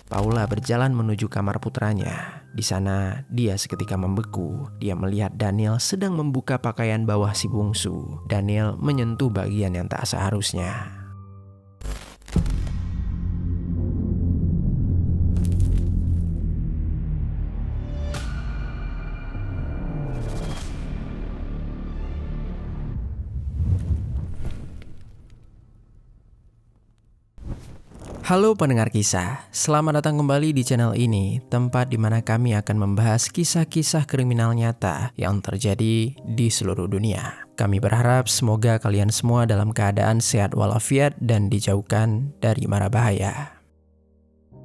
Paula berjalan menuju kamar putranya. Di sana, dia seketika membeku. Dia melihat Daniel sedang membuka pakaian bawah si bungsu. Daniel menyentuh bagian yang tak seharusnya. Halo pendengar kisah, selamat datang kembali di channel ini, tempat di mana kami akan membahas kisah-kisah kriminal nyata yang terjadi di seluruh dunia. Kami berharap semoga kalian semua dalam keadaan sehat walafiat dan dijauhkan dari mara bahaya.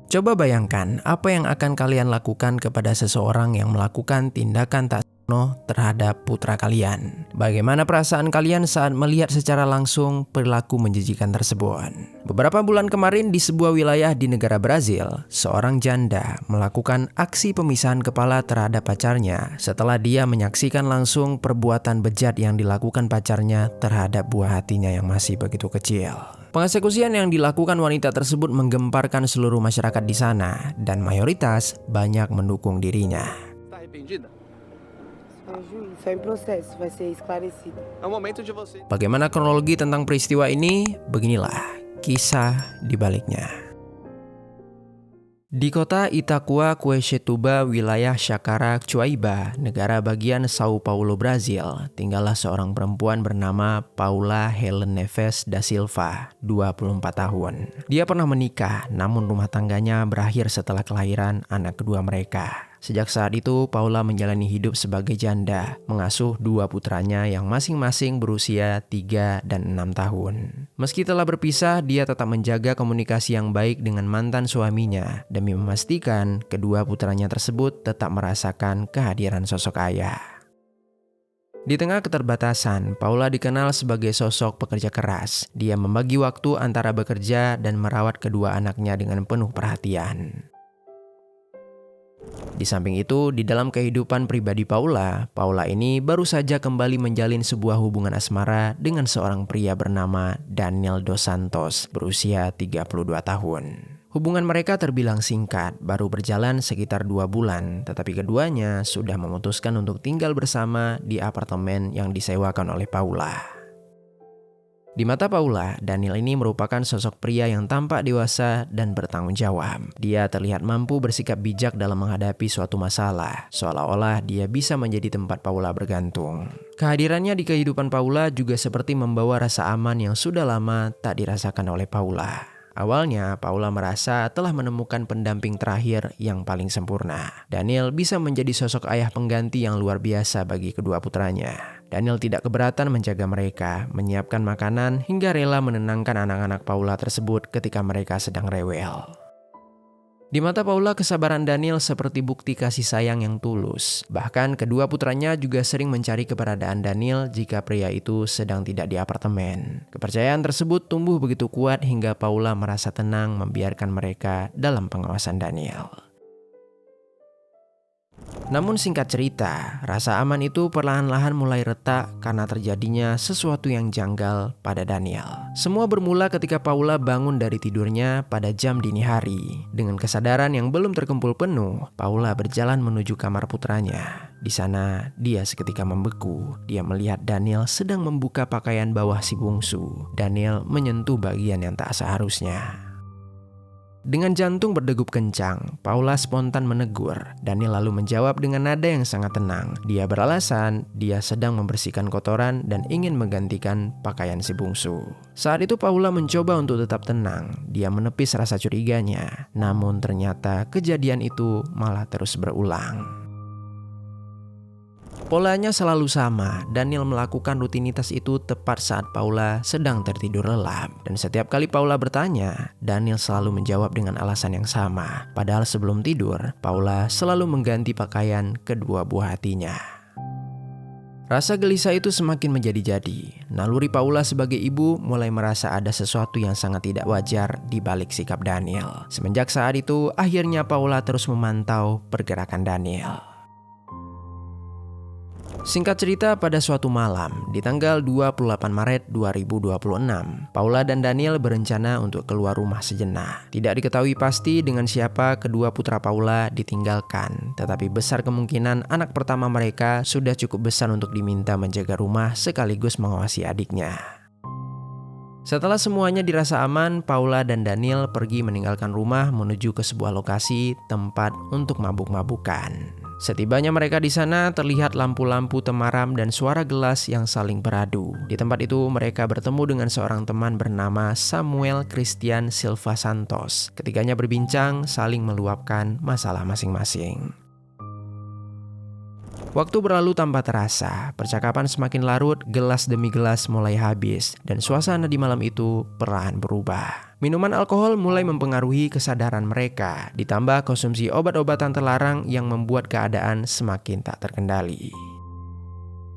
Coba bayangkan apa yang akan kalian lakukan kepada seseorang yang melakukan tindakan tak senonoh terhadap putra kalian. Bagaimana perasaan kalian saat melihat secara langsung perilaku menjijikan tersebut? Beberapa bulan kemarin di sebuah wilayah di negara Brazil, seorang janda melakukan aksi pemisahan kepala terhadap pacarnya setelah dia menyaksikan langsung perbuatan bejat yang dilakukan pacarnya terhadap buah hatinya yang masih begitu kecil. Pengeksekusian yang dilakukan wanita tersebut menggemparkan seluruh masyarakat di sana dan mayoritas banyak mendukung dirinya. Bagaimana kronologi tentang peristiwa ini? Beginilah kisah di baliknya. Di kota Itaquá, Quixetuba, wilayah Chácara Chuaíba, negara bagian Sao Paulo, Brazil, tinggallah seorang perempuan bernama Paula Helen Neves da Silva, 24 tahun. Dia pernah menikah, namun rumah tangganya berakhir setelah kelahiran anak kedua mereka. Sejak saat itu, Paula menjalani hidup sebagai janda, mengasuh dua putranya yang masing-masing berusia 3 dan 6 tahun. Meski telah berpisah, dia tetap menjaga komunikasi yang baik dengan mantan suaminya demi memastikan kedua putranya tersebut tetap merasakan kehadiran sosok ayah. Di tengah keterbatasan, Paula dikenal sebagai sosok pekerja keras. Dia membagi waktu antara bekerja dan merawat kedua anaknya dengan penuh perhatian. Di samping itu, di dalam kehidupan pribadi Paula ini baru saja kembali menjalin sebuah hubungan asmara dengan seorang pria bernama Daniel dos Santos, berusia 32 tahun. Hubungan mereka terbilang singkat, baru berjalan sekitar 2 bulan, tetapi keduanya sudah memutuskan untuk tinggal bersama di apartemen yang disewakan oleh Paula. Di mata Paula, Daniel ini merupakan sosok pria yang tampak dewasa dan bertanggung jawab. Dia terlihat mampu bersikap bijak dalam menghadapi suatu masalah, seolah-olah dia bisa menjadi tempat Paula bergantung. Kehadirannya di kehidupan Paula juga seperti membawa rasa aman yang sudah lama tak dirasakan oleh Paula. Awalnya, Paula merasa telah menemukan pendamping terakhir yang paling sempurna. Daniel bisa menjadi sosok ayah pengganti yang luar biasa bagi kedua putranya. Daniel tidak keberatan menjaga mereka, menyiapkan makanan, hingga rela menenangkan anak-anak Paula tersebut ketika mereka sedang rewel. Di mata Paula, kesabaran Daniel seperti bukti kasih sayang yang tulus. Bahkan kedua putranya juga sering mencari keberadaan Daniel jika pria itu sedang tidak di apartemen. Kepercayaan tersebut tumbuh begitu kuat hingga Paula merasa tenang membiarkan mereka dalam pengawasan Daniel. Namun singkat cerita, rasa aman itu perlahan-lahan mulai retak karena terjadinya sesuatu yang janggal pada Daniel. Semua bermula ketika Paula bangun dari tidurnya pada jam dini hari. Dengan kesadaran yang belum terkumpul penuh, Paula berjalan menuju kamar putranya. Di sana, dia seketika membeku. Dia melihat Daniel sedang membuka pakaian bawah si bungsu. Daniel menyentuh bagian yang tak seharusnya. Dengan jantung berdegup kencang, Paula spontan menegur. Daniel lalu menjawab dengan nada yang sangat tenang. Dia beralasan dia sedang membersihkan kotoran dan ingin menggantikan pakaian si bungsu. Saat itu Paula mencoba untuk tetap tenang. Dia menepis rasa curiganya. Namun ternyata kejadian itu malah terus berulang. Polanya selalu sama. Daniel melakukan rutinitas itu tepat saat Paula sedang tertidur lelap. Dan setiap kali Paula bertanya, Daniel selalu menjawab dengan alasan yang sama. Padahal sebelum tidur, Paula selalu mengganti pakaian kedua buah hatinya. Rasa gelisah itu semakin menjadi-jadi. Naluri Paula sebagai ibu mulai merasa ada sesuatu yang sangat tidak wajar di balik sikap Daniel. Semenjak saat itu, akhirnya Paula terus memantau pergerakan Daniel. Singkat cerita, pada suatu malam di tanggal 28 Maret 2026, Paula dan Daniel berencana untuk keluar rumah sejenak. Tidak diketahui pasti dengan siapa kedua putra Paula ditinggalkan, tetapi besar kemungkinan anak pertama mereka sudah cukup besar untuk diminta menjaga rumah sekaligus mengawasi adiknya. Setelah semuanya dirasa aman, Paula dan Daniel pergi meninggalkan rumah menuju ke sebuah lokasi tempat untuk mabuk-mabukan. Setibanya mereka di sana, terlihat lampu-lampu temaram dan suara gelas yang saling beradu. Di tempat itu mereka bertemu dengan seorang teman bernama Samuel Christian Silva Santos. Ketiganya berbincang, saling meluapkan masalah masing-masing. Waktu berlalu tanpa terasa, percakapan semakin larut, gelas demi gelas mulai habis, dan suasana di malam itu perlahan berubah. Minuman alkohol mulai mempengaruhi kesadaran mereka, ditambah konsumsi obat-obatan terlarang yang membuat keadaan semakin tak terkendali.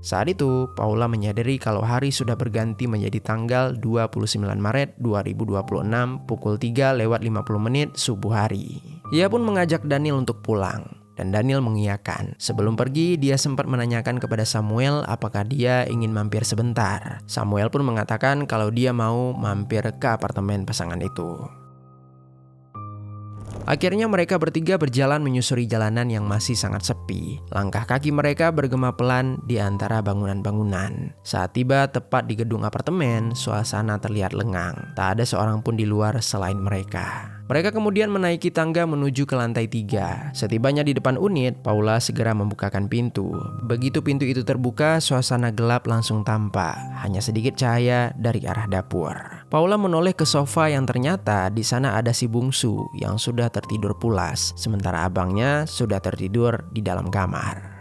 Saat itu, Paula menyadari kalau hari sudah berganti menjadi tanggal 29 Maret 2026 pukul 3:50 subuh hari. Ia pun mengajak Daniel untuk pulang. Dan Daniel mengiyakan. Sebelum pergi, dia sempat menanyakan kepada Samuel apakah dia ingin mampir sebentar. Samuel pun mengatakan kalau dia mau mampir ke apartemen pasangan itu. Akhirnya mereka bertiga berjalan menyusuri jalanan yang masih sangat sepi. Langkah kaki mereka bergema pelan di antara bangunan-bangunan. Saat tiba tepat di gedung apartemen, suasana terlihat lengang. Tak ada seorang pun di luar selain mereka. Mereka kemudian menaiki tangga menuju ke lantai 3. Setibanya di depan unit, Paula segera membukakan pintu. Begitu pintu itu terbuka, suasana gelap langsung tampak. Hanya sedikit cahaya dari arah dapur. Paula menoleh ke sofa yang ternyata di sana ada si bungsu yang sudah tertidur pulas, sementara abangnya sudah tertidur di dalam kamar.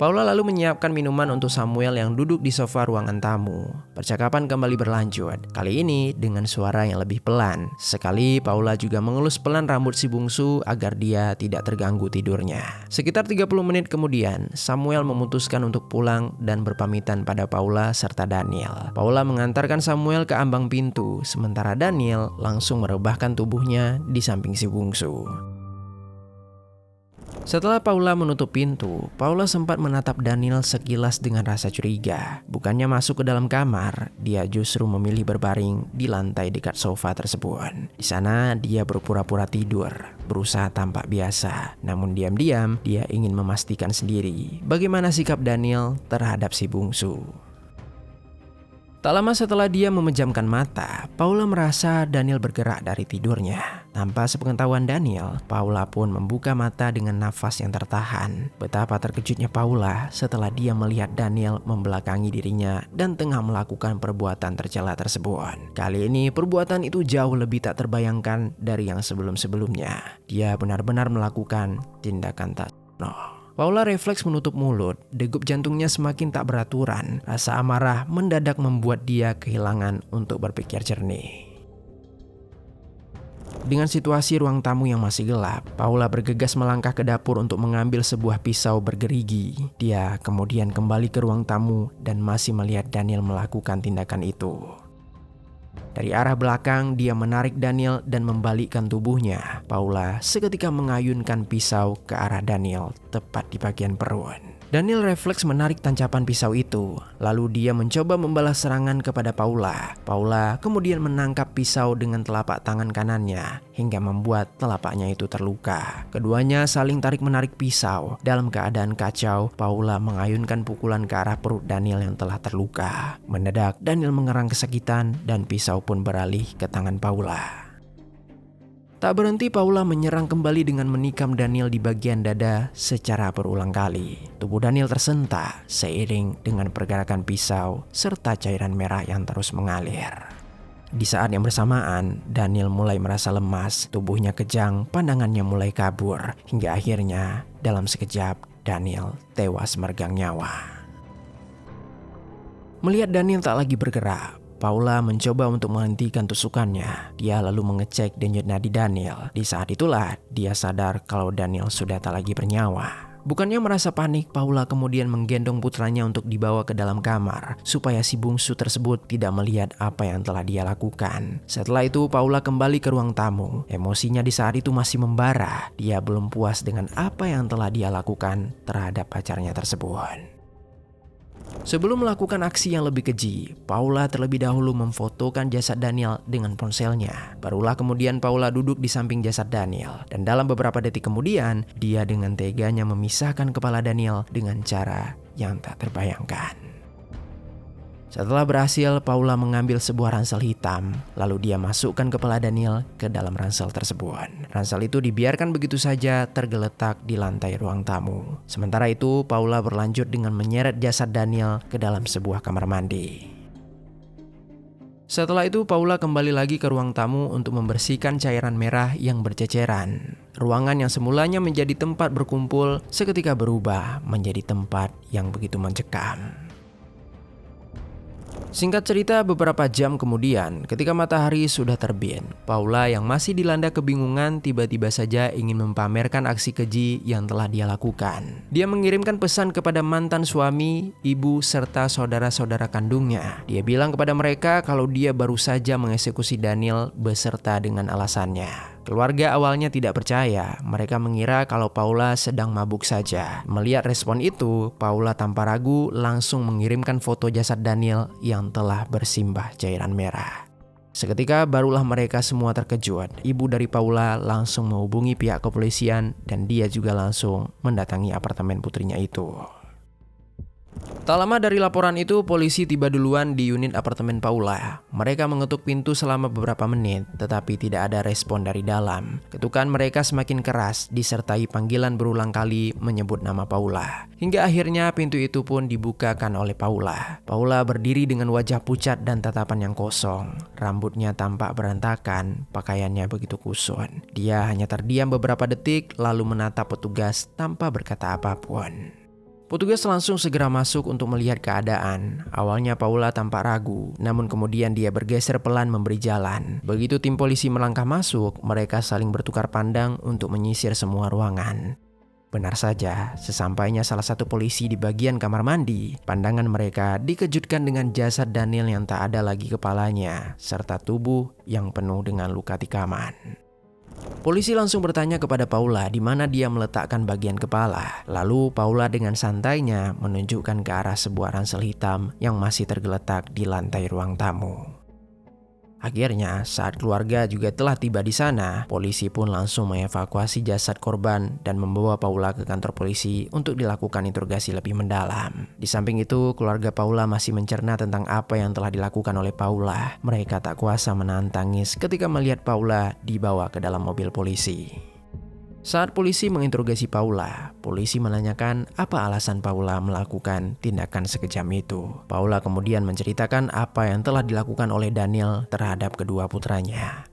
Paula lalu menyiapkan minuman untuk Samuel yang duduk di sofa ruangan tamu. Percakapan kembali berlanjut, kali ini dengan suara yang lebih pelan. Sekali Paula juga mengelus pelan rambut si bungsu agar dia tidak terganggu tidurnya. Sekitar 30 menit kemudian, Samuel memutuskan untuk pulang dan berpamitan pada Paula serta Daniel. Paula mengantarkan Samuel ke ambang pintu, sementara Daniel langsung merebahkan tubuhnya di samping si bungsu. Setelah Paula menutup pintu, Paula sempat menatap Daniel sekilas dengan rasa curiga. Bukannya masuk ke dalam kamar, dia justru memilih berbaring di lantai dekat sofa tersebut. Di sana dia berpura-pura tidur, berusaha tampak biasa. Namun diam-diam dia ingin memastikan sendiri bagaimana sikap Daniel terhadap si bungsu. Tak lama setelah dia memejamkan mata, Paula merasa Daniel bergerak dari tidurnya. Tanpa sepengetahuan Daniel, Paula pun membuka mata dengan nafas yang tertahan. Betapa terkejutnya Paula setelah dia melihat Daniel membelakangi dirinya dan tengah melakukan perbuatan tercela tersebut. Kali ini perbuatan itu jauh lebih tak terbayangkan dari yang sebelum-sebelumnya. Dia benar-benar melakukan tindakan tak senonoh. Paula refleks menutup mulut, degup jantungnya semakin tak beraturan. Rasa amarah mendadak membuat dia kehilangan untuk berpikir jernih. Dengan situasi ruang tamu yang masih gelap, Paula bergegas melangkah ke dapur untuk mengambil sebuah pisau bergerigi. Dia kemudian kembali ke ruang tamu dan masih melihat Daniel melakukan tindakan itu. Dari arah belakang, dia menarik Daniel dan membalikkan tubuhnya. Paula seketika mengayunkan pisau ke arah Daniel, tepat di bagian perut. Daniel refleks menarik tancapan pisau itu. Lalu dia mencoba membalas serangan kepada Paula. Paula kemudian menangkap pisau dengan telapak tangan kanannya, hingga membuat telapaknya itu terluka. Keduanya saling tarik-menarik pisau. Dalam keadaan kacau, Paula mengayunkan pukulan ke arah perut Daniel yang telah terluka. Mendadak, Daniel mengerang kesakitan dan pisau pun beralih ke tangan Paula. Tak berhenti, Paula menyerang kembali dengan menikam Daniel di bagian dada secara berulang kali. Tubuh Daniel tersentak seiring dengan pergerakan pisau serta cairan merah yang terus mengalir. Di saat yang bersamaan, Daniel mulai merasa lemas, tubuhnya kejang, pandangannya mulai kabur, hingga akhirnya dalam sekejap Daniel tewas meregang nyawa. Melihat Daniel tak lagi bergerak, Paula mencoba untuk menghentikan tusukannya. Dia lalu mengecek denyut nadi Daniel. Di saat itulah dia sadar kalau Daniel sudah tak lagi bernyawa. Bukannya merasa panik, Paula kemudian menggendong putranya untuk dibawa ke dalam kamar supaya si bungsu tersebut tidak melihat apa yang telah dia lakukan. Setelah itu Paula kembali ke ruang tamu. Emosinya di saat itu masih membara. Dia belum puas dengan apa yang telah dia lakukan terhadap pacarnya tersebut. Sebelum melakukan aksi yang lebih keji, Paula terlebih dahulu memfotokan jasad Daniel dengan ponselnya. Barulah kemudian Paula duduk di samping jasad Daniel. Dan dalam beberapa detik kemudian, dia dengan teganya memisahkan kepala Daniel dengan cara yang tak terbayangkan. Setelah berhasil, Paula mengambil sebuah ransel hitam, lalu dia masukkan kepala Daniel ke dalam ransel tersebut. Ransel itu dibiarkan begitu saja tergeletak di lantai ruang tamu. Sementara itu, Paula berlanjut dengan menyeret jasad Daniel ke dalam sebuah kamar mandi. Setelah itu, Paula kembali lagi ke ruang tamu untuk membersihkan cairan merah yang berceceran. Ruangan yang semulanya menjadi tempat berkumpul seketika berubah menjadi tempat yang begitu mencekam. Singkat cerita, beberapa jam kemudian, ketika matahari sudah terbit, Paula yang masih dilanda kebingungan tiba-tiba saja ingin mempamerkan aksi keji yang telah dia lakukan. Dia mengirimkan pesan kepada mantan suami, ibu, serta saudara-saudara kandungnya. Dia bilang kepada mereka kalau dia baru saja mengeksekusi Daniel beserta dengan alasannya. Keluarga awalnya tidak percaya, mereka mengira kalau Paula sedang mabuk saja. Melihat respon itu, Paula tanpa ragu langsung mengirimkan foto jasad Daniel yang telah bersimbah cairan merah. Seketika barulah mereka semua terkejut. Ibu dari Paula langsung menghubungi pihak kepolisian dan dia juga langsung mendatangi apartemen putrinya itu. Tak lama dari laporan itu, polisi tiba duluan di unit apartemen Paula. Mereka mengetuk pintu selama beberapa menit, tetapi tidak ada respon dari dalam. Ketukan mereka semakin keras, disertai panggilan berulang kali menyebut nama Paula. Hingga akhirnya pintu itu pun dibukakan oleh Paula. Paula berdiri dengan wajah pucat dan tatapan yang kosong. Rambutnya tampak berantakan, pakaiannya begitu kusut. Dia hanya terdiam beberapa detik, lalu menatap petugas tanpa berkata apapun. Petugas langsung segera masuk untuk melihat keadaan. Awalnya Paula tampak ragu, namun kemudian dia bergeser pelan memberi jalan. Begitu tim polisi melangkah masuk, mereka saling bertukar pandang untuk menyisir semua ruangan. Benar saja, sesampainya salah satu polisi di bagian kamar mandi, pandangan mereka dikejutkan dengan jasad Daniel yang tak ada lagi kepalanya, serta tubuh yang penuh dengan luka tikaman. Polisi langsung bertanya kepada Paula di mana dia meletakkan bagian kepala. Lalu Paula dengan santainya menunjukkan ke arah sebuah ransel hitam yang masih tergeletak di lantai ruang tamu. Akhirnya, saat keluarga juga telah tiba di sana, polisi pun langsung mengevakuasi jasad korban dan membawa Paula ke kantor polisi untuk dilakukan interogasi lebih mendalam. Di samping itu, keluarga Paula masih mencerna tentang apa yang telah dilakukan oleh Paula. Mereka tak kuasa menahan tangis ketika melihat Paula dibawa ke dalam mobil polisi. Saat polisi menginterogasi Paula, polisi menanyakan apa alasan Paula melakukan tindakan sekejam itu. Paula kemudian menceritakan apa yang telah dilakukan oleh Daniel terhadap kedua putranya.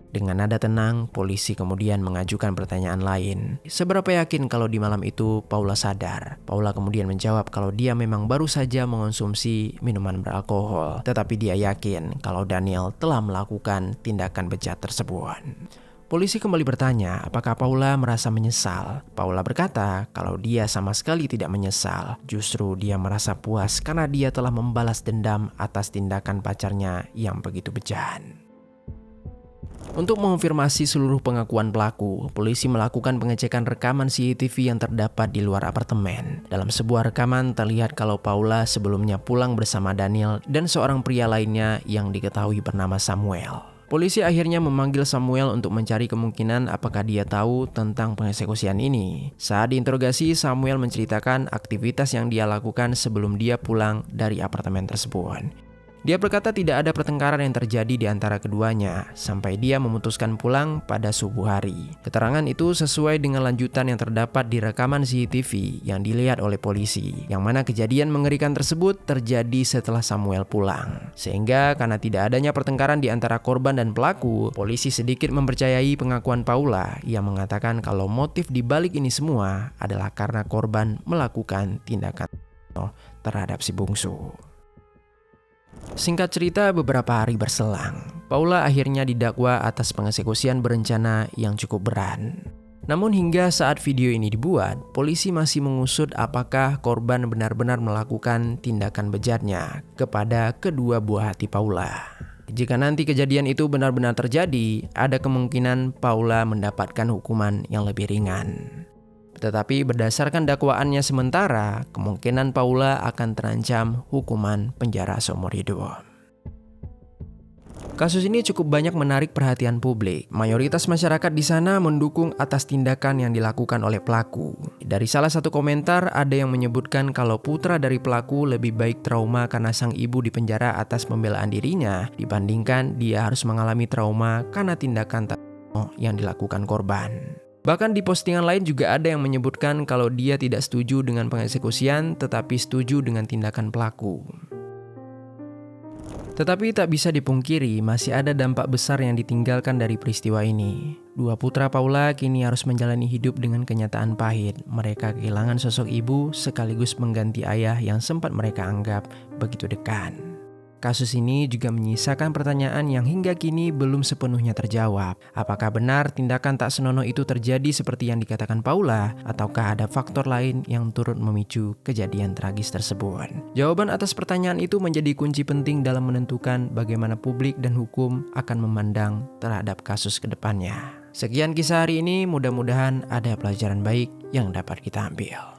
Dengan nada tenang, polisi kemudian mengajukan pertanyaan lain. Seberapa yakin kalau di malam itu Paula sadar? Paula kemudian menjawab kalau dia memang baru saja mengonsumsi minuman beralkohol, tetapi dia yakin kalau Daniel telah melakukan tindakan bejat tersebut. Polisi kembali bertanya apakah Paula merasa menyesal. Paula berkata kalau dia sama sekali tidak menyesal. Justru dia merasa puas karena dia telah membalas dendam atas tindakan pacarnya yang begitu bejat. Untuk mengonfirmasi seluruh pengakuan pelaku, polisi melakukan pengecekan rekaman CCTV yang terdapat di luar apartemen. Dalam sebuah rekaman terlihat kalau Paula sebelumnya pulang bersama Daniel dan seorang pria lainnya yang diketahui bernama Samuel. Polisi akhirnya memanggil Samuel untuk mencari kemungkinan apakah dia tahu tentang pengeksekusian ini. Saat diinterogasi, Samuel menceritakan aktivitas yang dia lakukan sebelum dia pulang dari apartemen tersebut. Dia berkata tidak ada pertengkaran yang terjadi di antara keduanya sampai dia memutuskan pulang pada subuh hari. Keterangan itu sesuai dengan lanjutan yang terdapat di rekaman CCTV yang dilihat oleh polisi, yang mana kejadian mengerikan tersebut terjadi setelah Samuel pulang. Sehingga karena tidak adanya pertengkaran di antara korban dan pelaku, polisi sedikit mempercayai pengakuan Paula yang mengatakan kalau motif di balik ini semua adalah karena korban melakukan tindakan terhadap si bungsu. Singkat cerita, beberapa hari berselang, Paula akhirnya didakwa atas pengeksekusian berencana yang cukup berat. Namun hingga saat video ini dibuat, polisi masih mengusut apakah korban benar-benar melakukan tindakan bejatnya kepada kedua buah hati Paula. Jika nanti kejadian itu benar-benar terjadi, ada kemungkinan Paula mendapatkan hukuman yang lebih ringan. Tetapi berdasarkan dakwaannya sementara, kemungkinan Paula akan terancam hukuman penjara seumur hidup. Kasus ini cukup banyak menarik perhatian publik. Mayoritas masyarakat di sana mendukung atas tindakan yang dilakukan oleh pelaku. Dari salah satu komentar, ada yang menyebutkan kalau putra dari pelaku lebih baik trauma karena sang ibu dipenjara atas pembelaan dirinya dibandingkan dia harus mengalami trauma karena tindakan yang dilakukan korban. Bahkan di postingan lain juga ada yang menyebutkan kalau dia tidak setuju dengan pengeksekusian tetapi setuju dengan tindakan pelaku. Tetapi tak bisa dipungkiri, masih ada dampak besar yang ditinggalkan dari peristiwa ini. Dua putra Paula kini harus menjalani hidup dengan kenyataan pahit. Mereka kehilangan sosok ibu sekaligus mengganti ayah yang sempat mereka anggap begitu dekat. Kasus ini juga menyisakan pertanyaan yang hingga kini belum sepenuhnya terjawab. Apakah benar tindakan tak senonoh itu terjadi seperti yang dikatakan Paula, ataukah ada faktor lain yang turut memicu kejadian tragis tersebut? Jawaban atas pertanyaan itu menjadi kunci penting dalam menentukan bagaimana publik dan hukum akan memandang terhadap kasus ke depannya. Sekian kisah hari ini, mudah-mudahan ada pelajaran baik yang dapat kita ambil.